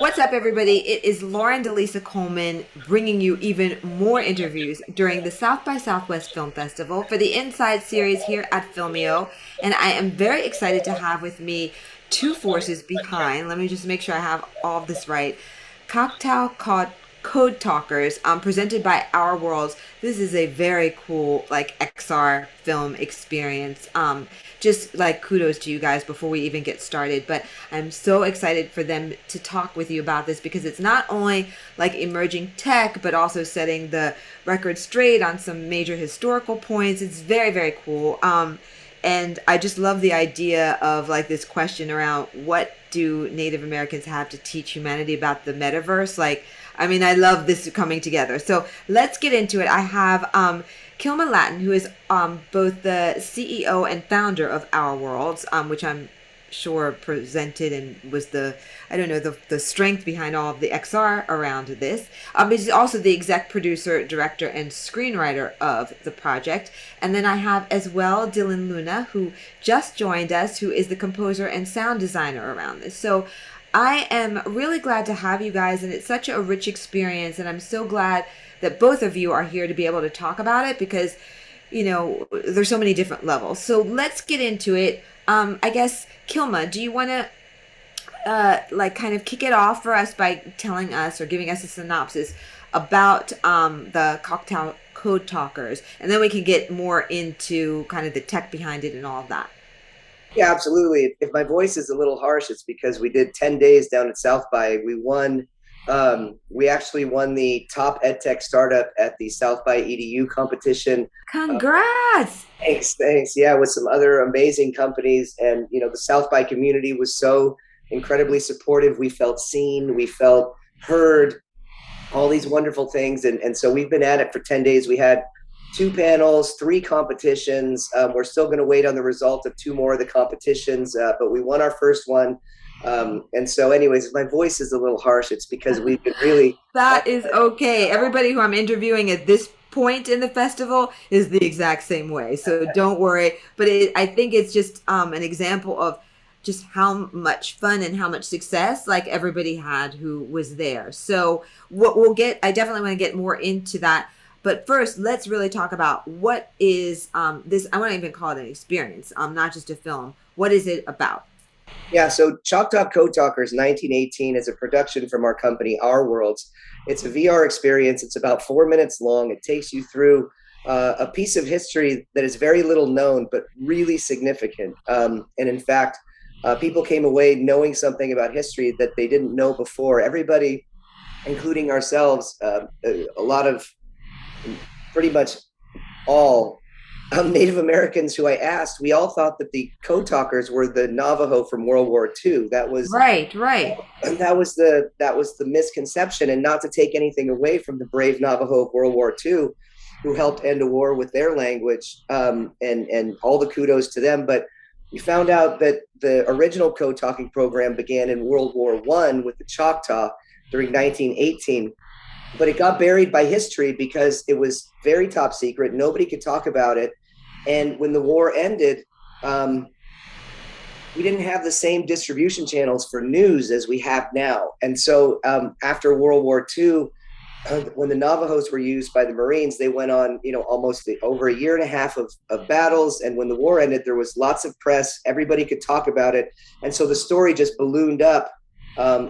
What's up, everybody? It is Lauren DeLisa Coleman bringing you even more interviews during the South by Southwest Film Festival for the Inside series here at Filmio. And I am very excited to have with me two forces behind. Let me just make sure I have all of this right. Choctaw Code Talkers, presented by Our Worlds. This is a very cool, like, XR film experience. Just like kudos to you guys before we even get started. But I'm so excited for them to talk with you about this because it's not only like emerging tech, but also setting the record straight on some major historical points. It's very, very cool. And I just love the idea of like this question around what do Native Americans have to teach humanity about the metaverse? Like, I mean, I love this coming together. So let's get into it. I have Kilma Latin, who is both the CEO and founder of Our Worlds, which I'm sure presented and was the strength behind all of the XR around this. He's also the exec producer, director, and screenwriter of the project. And then I have as well Dylan Luna, who just joined us, who is the composer and sound designer around this. So I am really glad to have you guys, and it's such a rich experience, and I'm so glad that both of you are here to be able to talk about it because, you know, there's so many different levels. So let's get into it. I guess, Kilma, do you want to kind of kick it off for us by telling us or giving us a synopsis about the Choctaw Code Talkers, and then we can get more into kind of the tech behind it and all of that. Yeah, absolutely. If my voice is a little harsh, it's because we did 10 days down at South by. We actually won the top EdTech startup at the South by EDU competition. Congrats! Thanks. Yeah, with some other amazing companies. And, you know, the South by community was so incredibly supportive. We felt seen, we felt heard, all these wonderful things. And so we've been at it for 10 days. We had 2 panels, 3 competitions. We're still going to wait on the result of 2 more of the competitions, but we won our first one. And so anyways, if my voice is a little harsh, it's because we've been really... That is okay. Everybody who I'm interviewing at this point in the festival is the exact same way. So don't worry. But I think it's just an example of just how much fun and how much success like everybody had who was there. So I definitely want to get more into that. But first, let's really talk about what is this. I want to even call it an experience, not just a film. What is it about? Yeah, so Choctaw Code Talkers 1918 is a production from our company, Our Worlds. It's a VR experience. It's about 4 minutes long. It takes you through a piece of history that is very little known, but really significant. And in fact, people came away knowing something about history that they didn't know before. Everybody, including ourselves, a lot of pretty much all Native Americans who I asked, we all thought that the code talkers were the Navajo from World War II. That was right. That was the misconception, and not to take anything away from the brave Navajo of World War II, who helped end a war with their language, and all the kudos to them. But we found out that the original code talking program began in World War I with the Choctaw during 1918. But it got buried by history because it was very top secret. Nobody could talk about it. And when the war ended, we didn't have the same distribution channels for news as we have now. And so after World War II, when the Navajos were used by the Marines, they went on, almost over a year and a half of battles. And when the war ended, there was lots of press. Everybody could talk about it. And so the story just ballooned up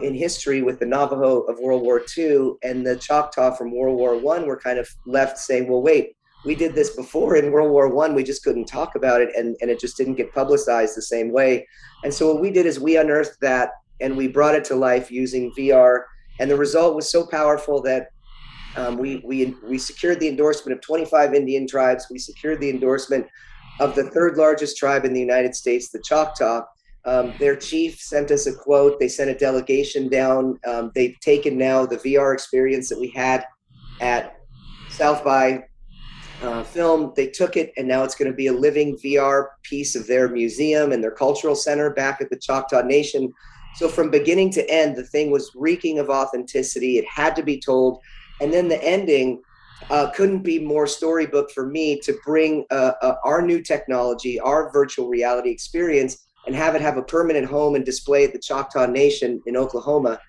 in history with the Navajo of World War II, and the Choctaw from World War I were kind of left saying, well, wait, we did this before in World War I, we just couldn't talk about it, and it just didn't get publicized the same way. And so what we did is we unearthed that, and we brought it to life using VR, and the result was so powerful that we secured the endorsement of 25 Indian tribes. We secured the endorsement of the 3rd largest tribe in the United States, the Choctaw. Their chief sent us a quote. They sent a delegation down. They've taken now the VR experience that we had at South by Film. They took it, and now it's going to be a living VR piece of their museum and their cultural center back at the Choctaw Nation. So from beginning to end, the thing was reeking of authenticity. It had to be told. And then the ending couldn't be more storybook for me to bring our new technology, our virtual reality experience, and have it have a permanent home and display at the Choctaw Nation in Oklahoma.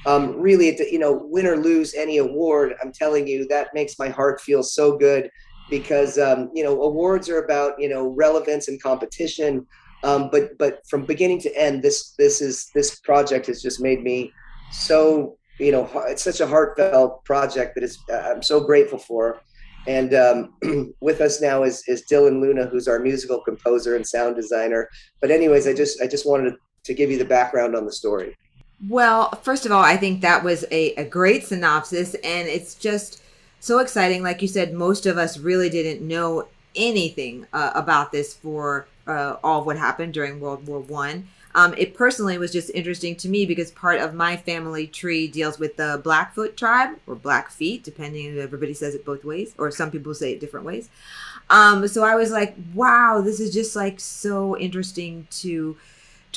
really, win or lose any award, I'm telling you, that makes my heart feel so good because, awards are about, relevance and competition. But from beginning to end, this project has just made me so, it's such a heartfelt project that I'm so grateful for. And with us now is Dylan Luna, who's our musical composer and sound designer. But anyways, I just wanted to give you the background on the story. Well, first of all, I think that was a great synopsis, and it's just so exciting. Like you said, most of us really didn't know anything about this for all of what happened during World War I. It personally was just interesting to me because part of my family tree deals with the Blackfoot tribe or Blackfeet, depending. Everybody says it both ways, or some people say it different ways. So I was like, wow, this is just like so interesting to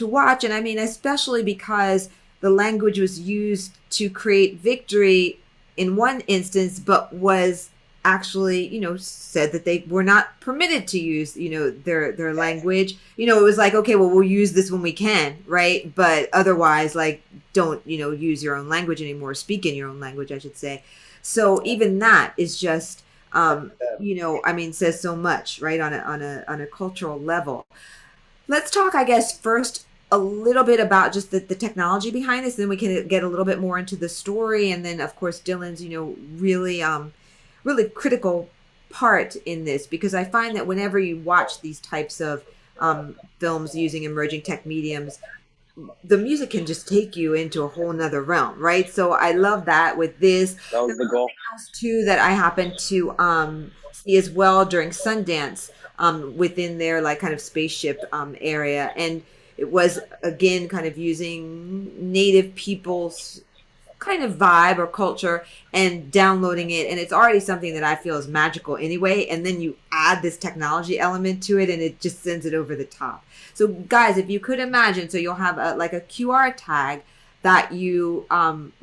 watch. And I mean, especially because the language was used to create victory in one instance, but was actually, said that they were not permitted to use, their language. It was like, okay, well, we'll use this when we can, right? But otherwise, like, don't, use your own language anymore, speak in your own language, I should say. So even that is just, I mean, says so much, right, on a cultural level. Let's talk, I guess, first a little bit about just the technology behind this. Then we can get a little bit more into the story, and then of course Dylan's, really critical part in this because I find that whenever you watch these types of films using emerging tech mediums, the music can just take you into a whole nother realm, right? So I love that with this. That was There's the goal. something else too that I happened to see as well during Sundance within their like kind of spaceship area, and it was again kind of using native people's kind of vibe or culture and downloading it, and it's already something that I feel is magical anyway, and then you add this technology element to it and it just sends it over the top. So guys, if you could imagine, so you'll have like a QR tag that you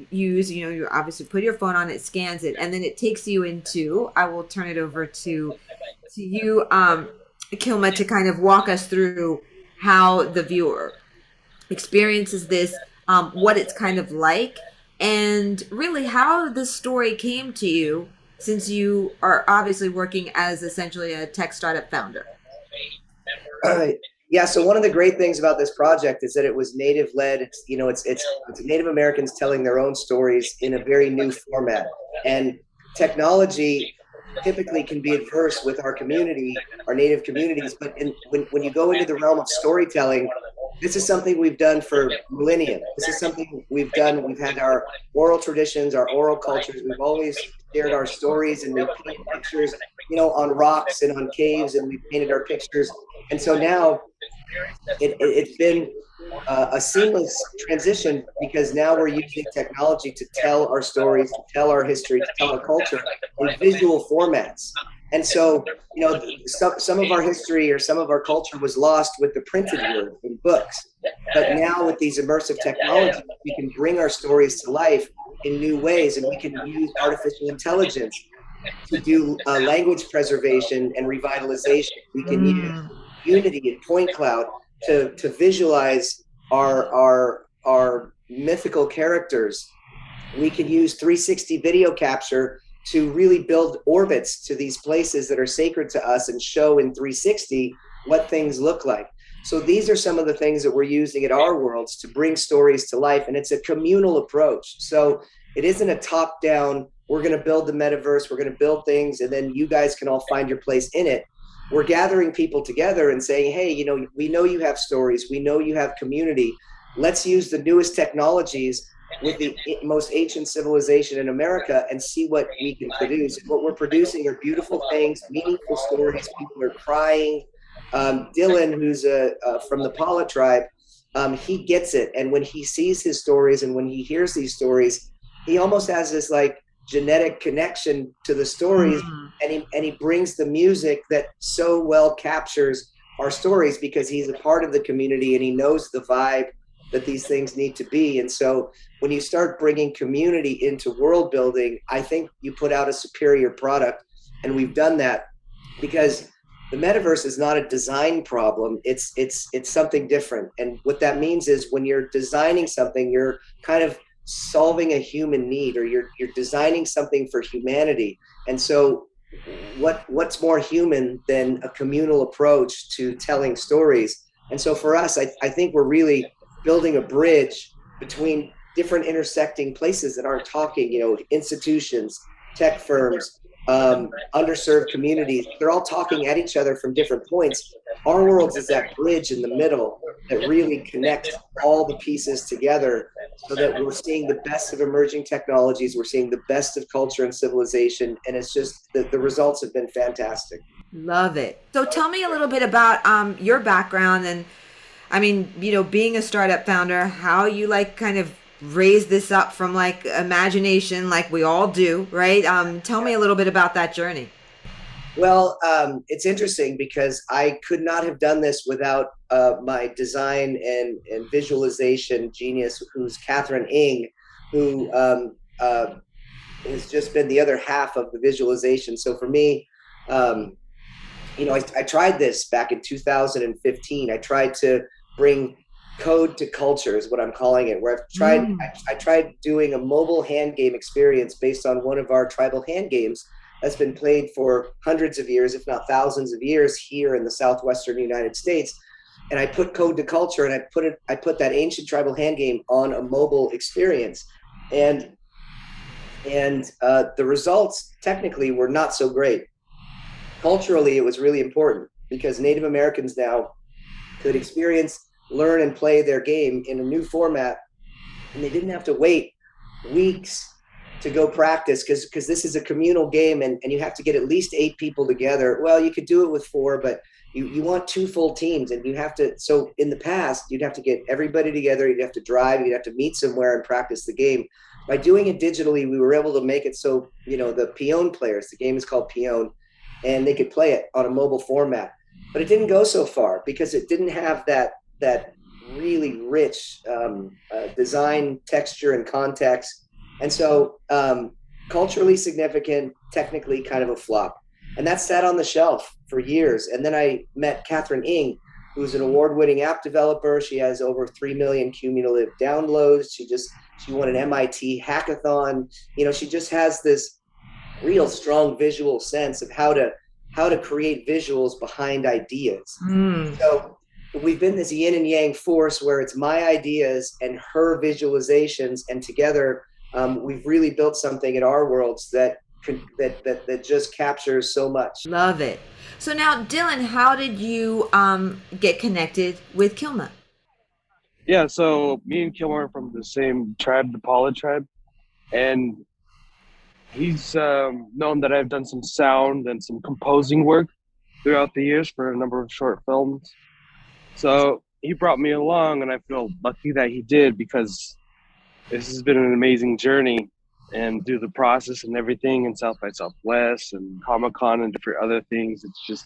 use, you obviously put your phone on it, scans it, and then it takes you into, I will turn it over to you, Kilma, to kind of walk us through how the viewer experiences this, what it's kind of like, and really how the story came to you, since you are obviously working as essentially a tech startup founder. Uh, yeah. So one of the great things about this project is that it was native led. It's Native Americans telling their own stories in a very new format, and technology typically can be adverse with our community, our native communities. But when you go into the realm of storytelling, this is something we've done for millennia. This is something we've done. We've had our oral traditions, our oral cultures. We've always shared our stories, and we paint pictures, on rocks and on caves, and we painted our pictures. And so now it's been a seamless transition because now we're using technology to tell our stories, to tell our history, to tell our culture in visual formats. And so, some of our history or some of our culture was lost with the printed word in books. But now with these immersive technologies, we can bring our stories to life in new ways, and we can use artificial intelligence to do language preservation and revitalization. We can use Mm. Unity and Point Cloud to visualize our mythical characters. We can use 360 video capture to really build orbits to these places that are sacred to us and show in 360 what things look like. So these are some of the things that we're using at our worlds to bring stories to life, and it's a communal approach. So it isn't a top down, we're going to build the metaverse, we're going to build things, and then you guys can all find your place in it. We're gathering people together and saying, hey, we know you have stories, we know you have community. Let's use the newest technologies with the most ancient civilization in America and see what we can produce. And what we're producing are beautiful things, meaningful stories. People are crying. Dylan, who's from the Paula tribe, he gets it. And when he sees his stories and when he hears these stories, he almost has this like genetic connection to the stories, Mm. and he brings the music that so well captures our stories because he's a part of the community and he knows the vibe that these things need to be. And so when you start bringing community into world building, I think you put out a superior product. And we've done that because the metaverse is not a design problem. It's something different. And what that means is when you're designing something, you're kind of solving a human need, or you're designing something for humanity. And so what's more human than a communal approach to telling stories? And so for us, I think we're really building a bridge between different intersecting places that aren't talking, institutions, tech firms, underserved communities. They're all talking at each other from different points. Our worlds is that bridge in the middle that really connects all the pieces together, so that we're seeing the best of emerging technologies, we're seeing the best of culture and civilization, and it's just the results have been fantastic. Love it. So tell me a little bit about your background and I mean, being a startup founder, how you like kind of raise this up from like imagination like we all do, right? Tell me a little bit about that journey. Well, it's interesting because I could not have done this without my design and visualization genius, who's Catherine Ing, who has just been the other half of the visualization. So for me, um, I tried this back in 2015. I tried to bring code to culture, is what I'm calling it, where Mm. I tried doing a mobile hand game experience based on one of our tribal hand games that's been played for hundreds of years, if not thousands of years, here in the southwestern United States. And I put code to culture, and I put that ancient tribal hand game on a mobile experience. And the results technically were not so great. Culturally, it was really important because Native Americans now could experience, learn, and play their game in a new format, and they didn't have to wait weeks to go practice, because this is a communal game, and you have to get at least 8 people together. Well, you could do it with 4, but you want 2 full teams, and you have to. So in the past, you'd have to get everybody together. You'd have to drive. You'd have to meet somewhere and practice the game. By doing it digitally, we were able to make it so the peon players. The game is called peon, and they could play it on a mobile format. But it didn't go so far because it didn't have that really rich design, texture, and context. And so culturally significant, technically kind of a flop. And that sat on the shelf for years. And then I met Catherine Ing, who's an award-winning app developer. She has over 3 million cumulative downloads. She won an MIT hackathon. She just has this real strong visual sense of how to create visuals behind ideas. Mm. So we've been this yin and yang force where it's my ideas and her visualizations, and together we've really built something in our worlds that just captures so much. Love it. So now, Dylan, how did you get connected with Kilma? Yeah, so me and Kilmer are from the same tribe, the Paula tribe, and he's known that I've done some sound and some composing work throughout the years for a number of short films. So he brought me along, and I feel lucky that he did, because this has been an amazing journey. And through the process and everything, and South by Southwest and Comic Con and different other things, it's just,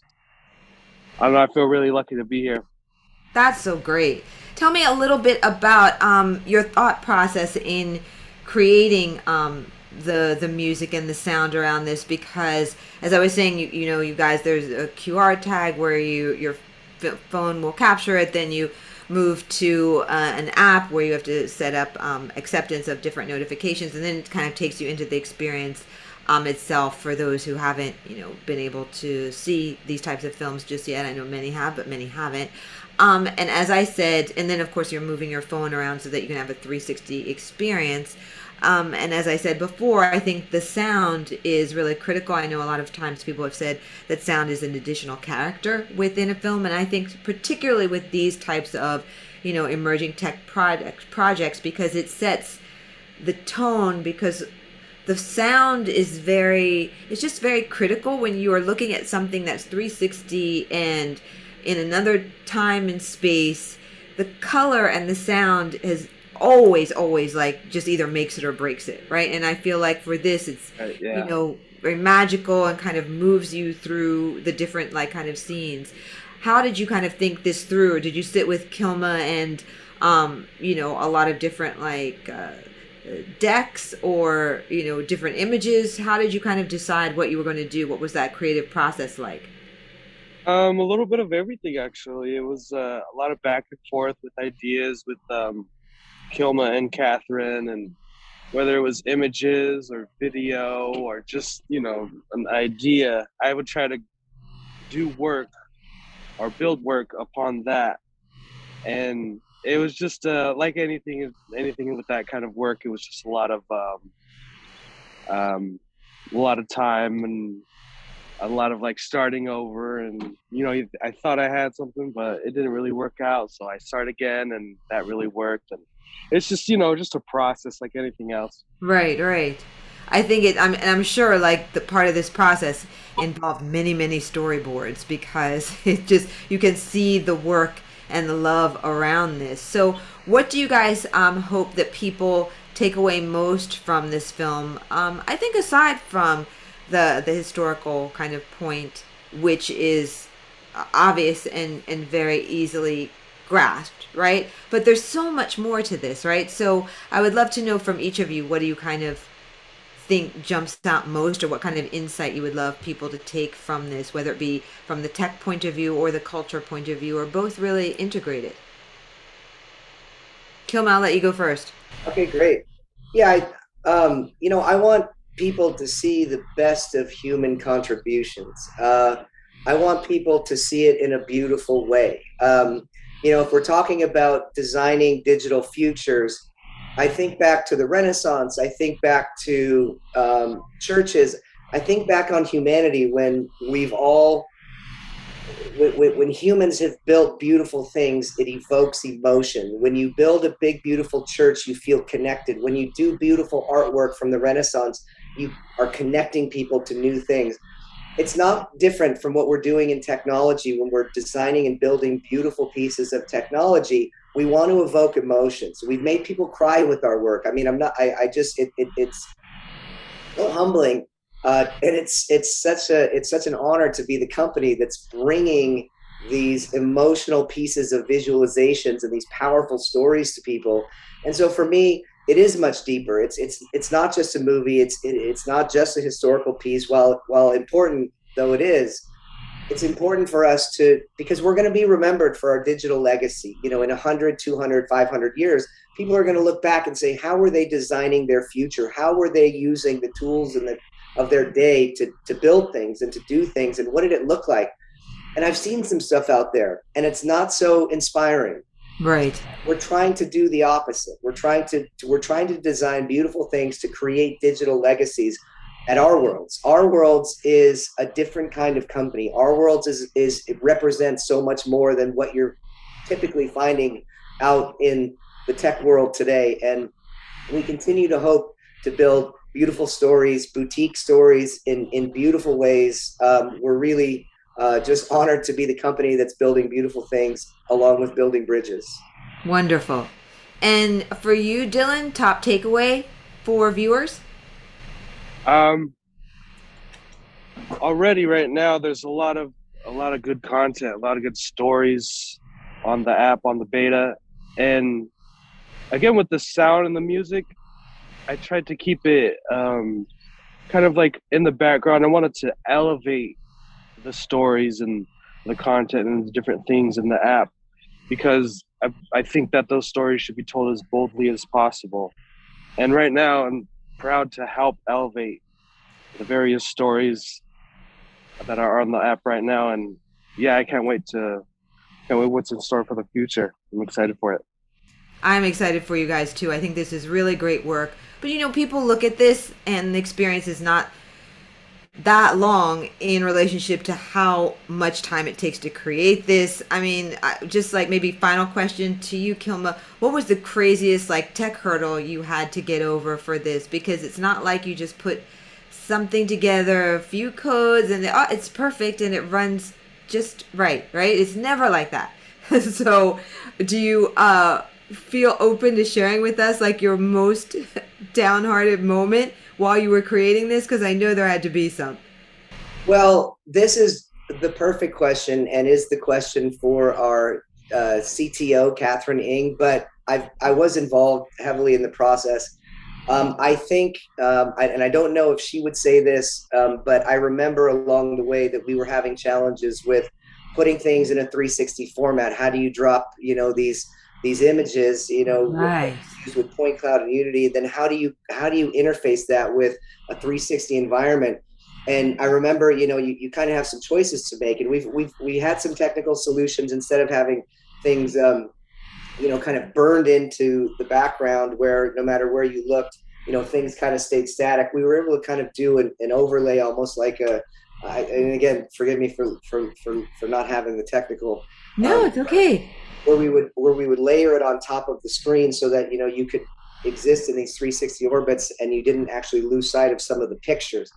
I don't know, I feel really lucky to be here. That's so great. Tell me a little bit about your thought process in creating the music and the sound around this, because as I was saying, you guys, there's a QR tag where your phone will capture it, then you move to an app where you have to set up acceptance of different notifications, and then it kind of takes you into the experience itself for those who haven't been able to see these types of films just yet. I know many have, but many haven't. And as I said, and then of course you're moving your phone around so that you can have a 360 experience. And as I said before, I think the sound is really critical. I know a lot of times people have said that sound is an additional character within a film. And I think particularly with these types of, emerging tech projects, because it sets the tone, because the sound is it's just very critical when you are looking at something that's 360 and in another time and space. The color and the sound has always like just either makes it or breaks it, right? And I feel like for this it's Yeah. very magical and kind of moves you through the different like kind of scenes. How did you kind of think this through? Or did you sit with Kilma and a lot of different like decks, or different images? How did you kind of decide what you were going to do? What was that creative process like? A little bit of everything, actually. It was a lot of back and forth with ideas with Kilma and Catherine, and whether it was images or video or just, an idea. I would try to do work or build work upon that. And it was just like anything with that kind of work. It was just a lot of time and a lot of like starting over. And I thought I had something, but it didn't really work out. So I start again, and that really worked. And it's just just a process like anything else. Right, right. I think I'm sure like the part of this process involved many, many storyboards because it just, you can see the work and the love around this. So what do you guys hope that people take away most from this film? I think aside from the historical kind of point, which is obvious and very easily grasped, right? But there's so much more to this, right? So I would love to know from each of you, what do you kind of think jumps out most, or what kind of insight you would love people to take from this, whether it be from the tech point of view or the culture point of view, or both really integrated? Kilma, I'll let you go first. Okay, great. Yeah, I want people to see the best of human contributions. I want people to see it in a beautiful way. If we're talking about designing digital futures, I think back to the Renaissance. I think back to churches. I think back on humanity when when humans have built beautiful things, it evokes emotion. When you build a big, beautiful church, you feel connected. When you do beautiful artwork from the Renaissance, you are connecting people to new things. It's not different from what we're doing in technology. When we're designing and building beautiful pieces of technology, we want to evoke emotions. We've made people cry with our work. I mean, it's so humbling. And it's such an honor to be the company that's bringing these emotional pieces of visualizations and these powerful stories to people. And so for me, it is much deeper. It's not just a movie. It's not just a historical piece. While important though it is, it's important for us because we're going to be remembered for our digital legacy. In 100, 200, 500 years, people are going to look back and say, how were they designing their future? How were they using the tools of their day to build things and to do things? And what did it look like? And I've seen some stuff out there, and it's not so inspiring. Right. We're trying to do the opposite. We're trying to design beautiful things to create digital legacies at Our Worlds. Our Worlds is a different kind of company. Our Worlds it represents so much more than what you're typically finding out in the tech world today. And we continue to hope to build beautiful stories, boutique stories in beautiful ways. We're really just honored to be the company that's building beautiful things along with building bridges. Wonderful. And for you, Dylan, top takeaway for viewers? Already right now, there's a lot of good content, a lot of good stories on the app, on the beta. And again, with the sound and the music, I tried to keep it kind of like in the background. I wanted to elevate the stories and the content and the different things in the app, because I think that those stories should be told as boldly as possible. And right now, I'm proud to help elevate the various stories that are on the app right now. And yeah, I can't wait what's in store for the future. I'm excited for it. I'm excited for you guys too. I think this is really great work. But people look at this and the experience is not that long in relationship to how much time it takes to create this. I mean, just like maybe final question to you, Kilma, what was the craziest like tech hurdle you had to get over for this? Because it's not like you just put something together, a few codes, and it's perfect and it runs just right? It's never like that. So do you feel open to sharing with us like your most downhearted moment while you were creating this? Because I know there had to be some. Well, this is the perfect question and is the question for our CTO, Catherine Ng, but I was involved heavily in the process. I think, and I don't know if she would say this, but I remember along the way that we were having challenges with putting things in a 360 format. How do you drop, these these images, Right. used with point cloud and Unity. Then how do you interface that with a 360 environment? And I remember, you kind of have some choices to make, and we had some technical solutions instead of having things, kind of burned into the background where no matter where you looked, things kind of stayed static. We were able to kind of do an overlay, almost like and again, forgive me for not having the technical, No, it's okay. where we would layer it on top of the screen so that you could exist in these 360 orbits and you didn't actually lose sight of some of the pictures.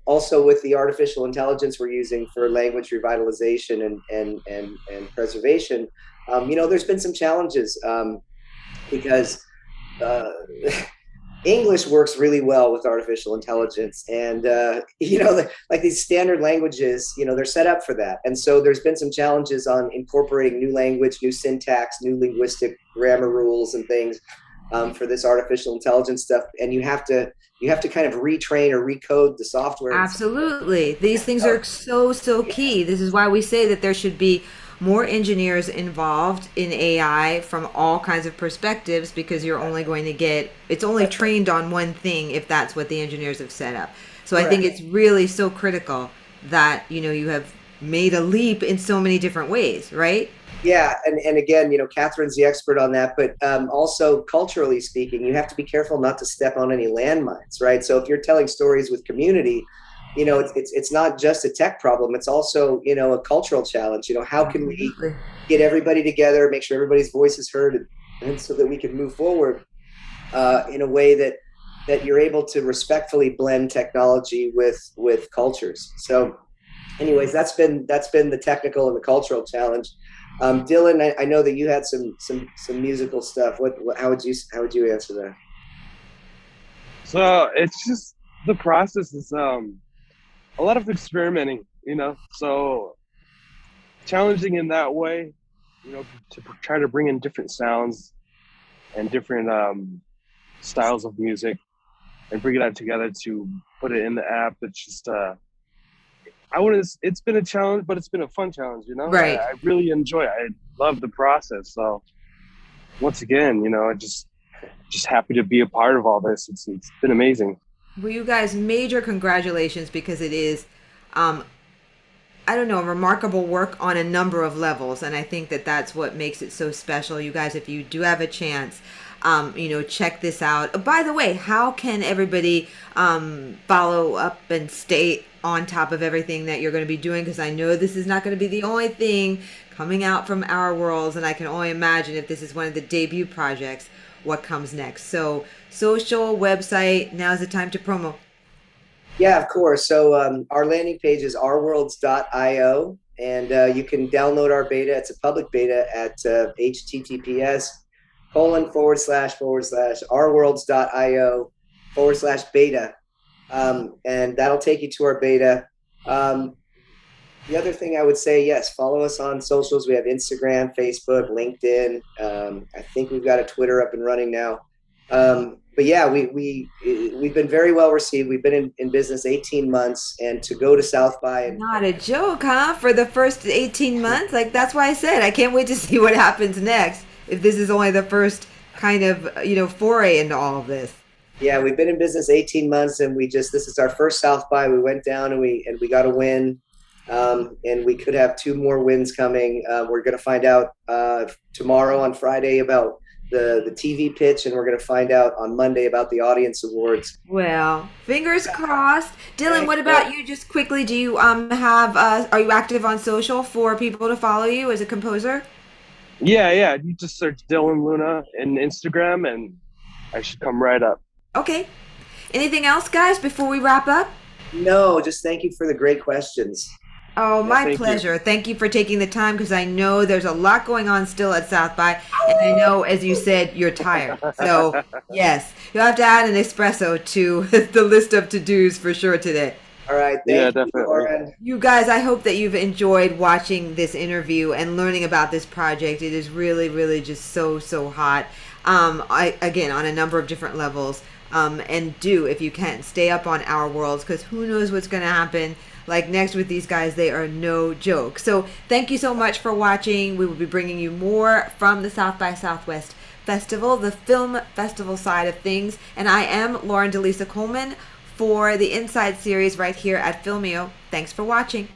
Also, with the artificial intelligence we're using for language revitalization and preservation, there's been some challenges, because uh, English works really well with artificial intelligence, and like these standard languages, they're set up for that. And so there's been some challenges on incorporating new language, new syntax, new linguistic grammar rules and things, for this artificial intelligence stuff. And you have to kind of retrain or recode the software. Absolutely. These things are so key. This is why we say that there should be more engineers involved in AI from all kinds of perspectives, because you're only going to get, it's only trained on one thing if that's what the engineers have set up. So I think it's really so critical that, you have made a leap in so many different ways, right? Yeah, and again, Catherine's the expert on that, but also culturally speaking, you have to be careful not to step on any landmines, right? So if you're telling stories with community, it's not just a tech problem; it's also a cultural challenge. How can we Absolutely. get everybody together, make sure everybody's voice is heard, and so that we can move forward in a way that you're able to respectfully blend technology with cultures. So, anyways, that's been the technical and the cultural challenge. Dylan, I know that you had some musical stuff. How would you answer that? So it's just the process is a lot of experimenting, so challenging in that way, to try to bring in different sounds and different styles of music and bring it out together to put it in the app. It's just it's been a challenge, but it's been a fun challenge, Right. I really enjoy it. I love the process. So once again, I just happy to be a part of all this. It's been amazing. Well, you guys, major congratulations, because it is, um, I don't know, remarkable work on a number of levels. And I think that that's what makes it so special. You guys, if you do have a chance, check this out. By the way, how can everybody follow up and stay on top of everything that you're going to be doing? Because I know this is not going to be the only thing coming out from Our Worlds. And I can only imagine, if this is one of the debut projects, what comes next. So social, website, now's the time to promo. Yeah, of course. So our landing page is ourworlds.io, and you can download our beta. It's a public beta at https://ourworlds.io/beta, and that'll take you to our beta. The other thing I would say, yes, follow us on socials. We have Instagram, Facebook, LinkedIn. I think we've got a Twitter up and running now. But yeah, we've been very well received. We've been in business 18 months, and to go to South by and Not a joke, huh? For the first 18 months? Like, that's why I said I can't wait to see what happens next, if this is only the first kind of, foray into all of this. yeah, we've been in business 18 months, and this is our first South by. We went down and we got a win, and we could have two more wins coming. We're going to find out tomorrow on Friday about the TV pitch, and we're going to find out on Monday about the audience awards. Well, fingers crossed. Dylan, what about you? Just quickly, do you have are you active on social for people to follow you as a composer? Yeah. You just search Dylan Luna in Instagram, and I should come right up. Okay. Anything else, guys, before we wrap up? No, just thank you for the great questions. Oh, my thank you. pleasure. Thank you for taking the time, because I know there's a lot going on still at South by, and I know, as you said, you're tired. So, yes, you'll have to add an espresso to the list of to-dos for sure today. All right. Yeah, Thank you, definitely. Lauren. You guys, I hope that you've enjoyed watching this interview and learning about this project. It is really, really just so hot. Again, on a number of different levels. And do, if you can, stay up on Our Worlds, because who knows what's going to happen. Like next with these guys, they are no joke. So thank you so much for watching. We will be bringing you more from the South by Southwest Festival, the film festival side of things. And I am Lauren DeLisa Coleman for the Inside series right here at Filmio. Thanks for watching.